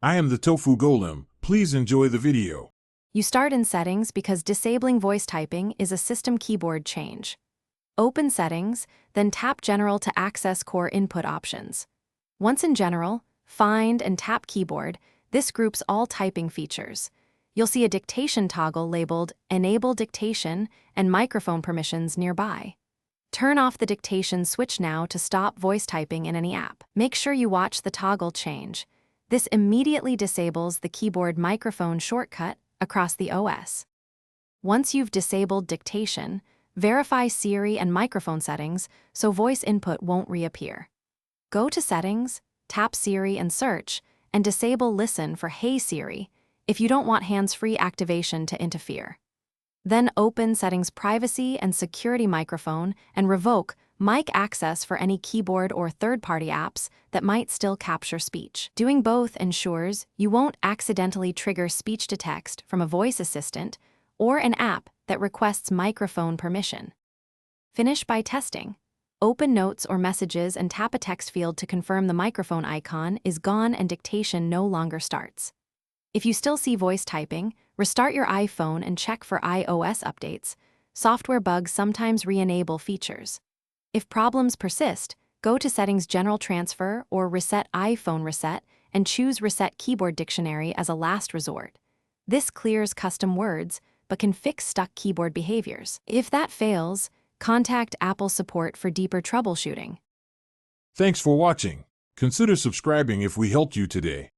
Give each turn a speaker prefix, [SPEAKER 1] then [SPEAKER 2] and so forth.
[SPEAKER 1] I am the Tofu Golem. Please enjoy the video.
[SPEAKER 2] You start in Settings because disabling voice typing is a system keyboard change. Open Settings, then tap General to access core input options. Once in General, find and tap Keyboard. This groups all typing features. You'll see a dictation toggle labeled Enable Dictation and Microphone Permissions nearby. Turn off the dictation switch now to stop voice typing in any app. Make sure you watch the toggle change. This immediately disables the keyboard microphone shortcut across the OS. Once you've disabled dictation, verify Siri and microphone settings so voice input won't reappear. Go to Settings, tap Siri and search, and disable Listen for Hey Siri if you don't want hands-free activation to interfere. Then open Settings Privacy and Security Microphone and revoke mic access for any keyboard or third-party apps that might still capture speech. Doing both ensures you won't accidentally trigger speech-to-text from a voice assistant or an app that requests microphone permission. Finish by testing. Open Notes or Messages and tap a text field to confirm the microphone icon is gone and dictation no longer starts. If you still see voice typing, restart your iPhone and check for iOS updates. Software bugs sometimes re-enable features. If problems persist, go to Settings General Transfer or Reset iPhone Reset and choose Reset Keyboard Dictionary as a last resort. This clears custom words, but can fix stuck keyboard behaviors. If that fails, contact Apple support for deeper troubleshooting.
[SPEAKER 1] Thanks for watching. Consider subscribing if we helped you today.